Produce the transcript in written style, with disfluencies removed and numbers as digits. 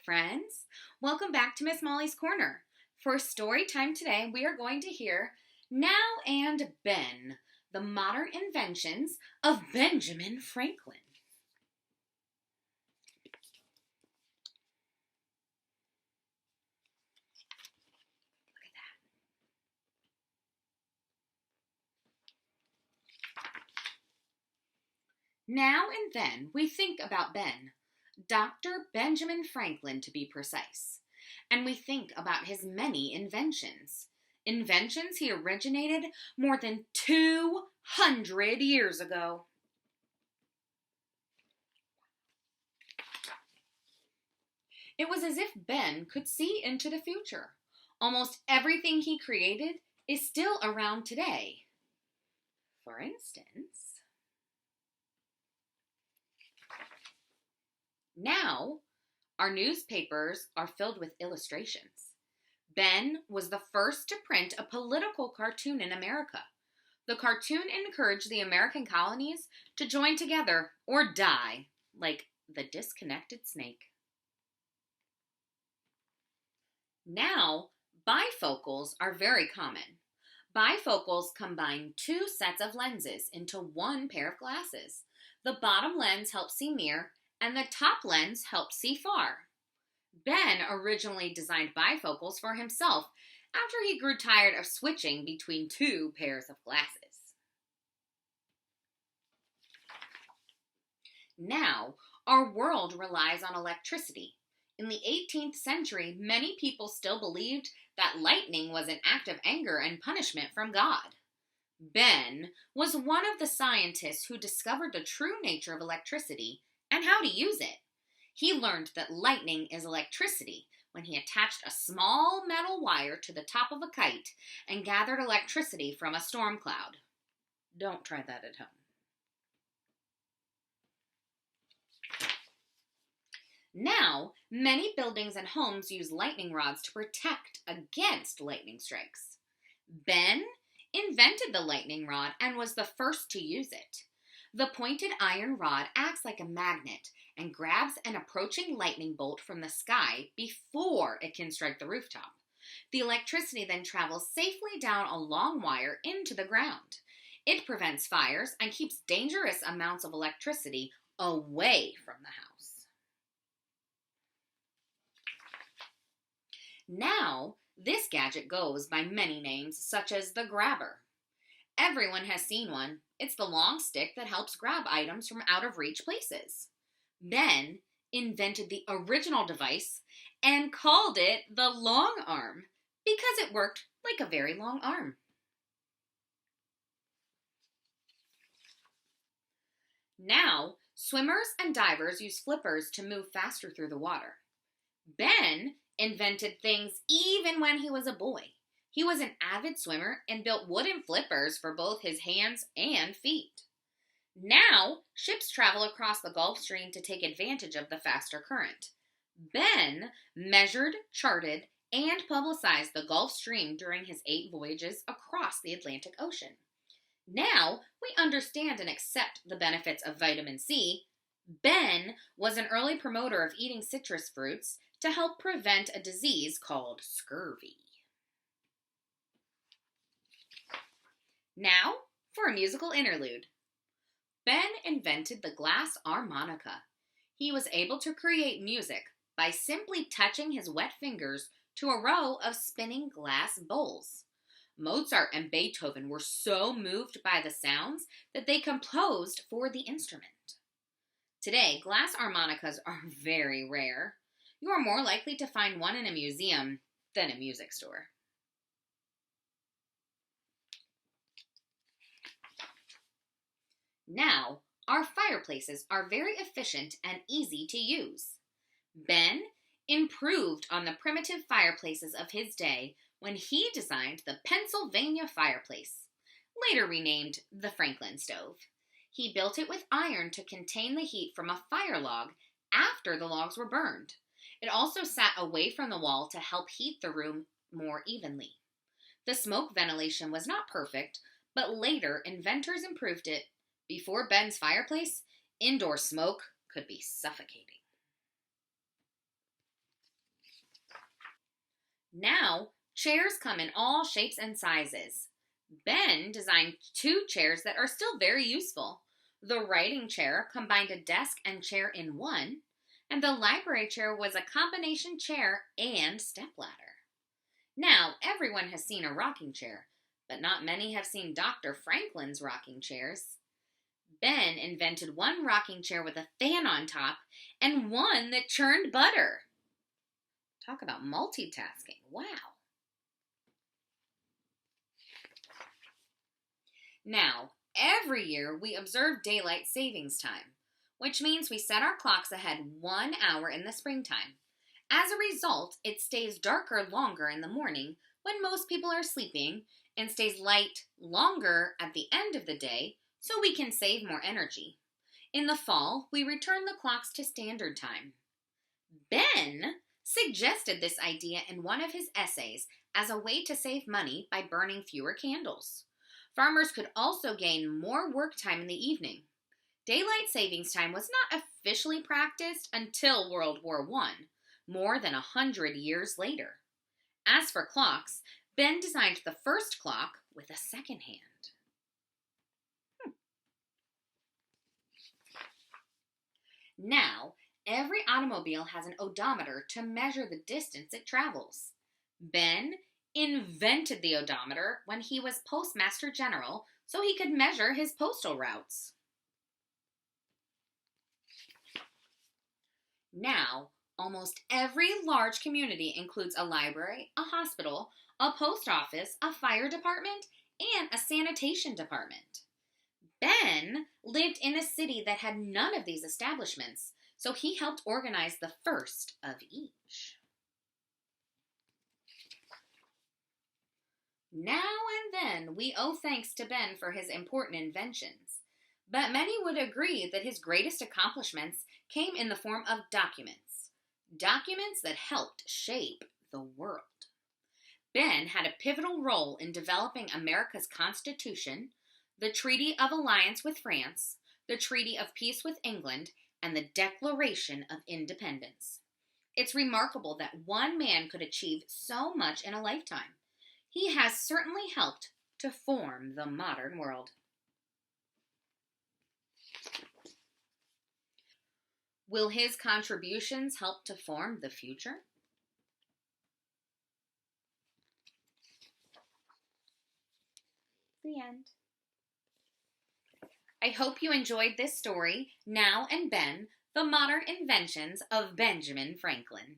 friends. Welcome back to Miss Molly's Corner. For story time today, we are going to hear Now and Ben, the modern inventions of Benjamin Franklin. Look at that. Now and then we think about Ben, Dr. Benjamin Franklin to be precise, and we think about his many inventions. Inventions he originated more than 200 years ago. It was as if Ben could see into the future. Almost everything he created is still around today. For instance, now our newspapers are filled with illustrations. Ben was the first to print a political cartoon in America. The cartoon encouraged the American colonies to join together or die, like the disconnected snake. Now, bifocals are very common. Bifocals combine two sets of lenses into one pair of glasses. The bottom lens helps see near, and the top lens helps see far. Ben originally designed bifocals for himself after he grew tired of switching between two pairs of glasses. Now, our world relies on electricity. In the 18th century, many people still believed that lightning was an act of anger and punishment from God. Ben was one of the scientists who discovered the true nature of electricity and how to use it. He learned that lightning is electricity when he attached a small metal wire to the top of a kite and gathered electricity from a storm cloud. Don't try that at home. Now, many buildings and homes use lightning rods to protect against lightning strikes. Ben invented the lightning rod and was the first to use it. The pointed iron rod acts like a magnet and grabs an approaching lightning bolt from the sky before it can strike the rooftop. The electricity then travels safely down a long wire into the ground. It prevents fires and keeps dangerous amounts of electricity away from the house. Now, this gadget goes by many names, such as the grabber. Everyone has seen one. It's the long stick that helps grab items from out-of-reach places. Ben invented the original device and called it the long arm because it worked like a very long arm. Now, swimmers and divers use flippers to move faster through the water. Ben invented things even when he was a boy. He was an avid swimmer and built wooden flippers for both his hands and feet. Now, ships travel across the Gulf Stream to take advantage of the faster current. Ben measured, charted, and publicized the Gulf Stream during his 8 voyages across the Atlantic Ocean. Now, we understand and accept the benefits of vitamin C. Ben was an early promoter of eating citrus fruits to help prevent a disease called scurvy. Now, for a musical interlude. Ben invented the glass harmonica. He was able to create music by simply touching his wet fingers to a row of spinning glass bowls. Mozart and Beethoven were so moved by the sounds that they composed for the instrument. Today, glass harmonicas are very rare. You are more likely to find one in a museum than a music store. Now, our fireplaces are very efficient and easy to use. Ben improved on the primitive fireplaces of his day when he designed the Pennsylvania fireplace, later renamed the Franklin stove. He built it with iron to contain the heat from a fire log after the logs were burned. It also sat away from the wall to help heat the room more evenly. The smoke ventilation was not perfect, but later inventors improved it. Before Ben's fireplace, indoor smoke could be suffocating. Now, chairs come in all shapes and sizes. Ben designed two chairs that are still very useful. The writing chair combined a desk and chair in one, and the library chair was a combination chair and stepladder. Now, everyone has seen a rocking chair, but not many have seen Dr. Franklin's rocking chairs. Ben invented one rocking chair with a fan on top and one that churned butter. Talk about multitasking. Wow. Now, every year we observe daylight savings time, which means we set our clocks ahead 1 hour in the springtime. As a result, it stays darker longer in the morning when most people are sleeping and stays light longer at the end of the day so we can save more energy. In the fall, we return the clocks to standard time. Ben suggested this idea in one of his essays as a way to save money by burning fewer candles. Farmers could also gain more work time in the evening. Daylight savings time was not officially practiced until World War I, more than 100 years later. As for clocks, Ben designed the first clock with a second hand. Now, every automobile has an odometer to measure the distance it travels. Ben invented the odometer when he was Postmaster General so he could measure his postal routes. Now, almost every large community includes a library, a hospital, a post office, a fire department, and a sanitation department. Ben lived in a city that had none of these establishments, so he helped organize the first of each. Now and then we owe thanks to Ben for his important inventions, but many would agree that his greatest accomplishments came in the form of documents that helped shape the world. Ben had a pivotal role in developing America's Constitution, the Treaty of Alliance with France, the Treaty of Peace with England, and the Declaration of Independence. It's remarkable that one man could achieve so much in a lifetime. He has certainly helped to form the modern world. Will his contributions help to form the future? The end. I hope you enjoyed this story, Now and Ben, the Modern Inventions of Benjamin Franklin.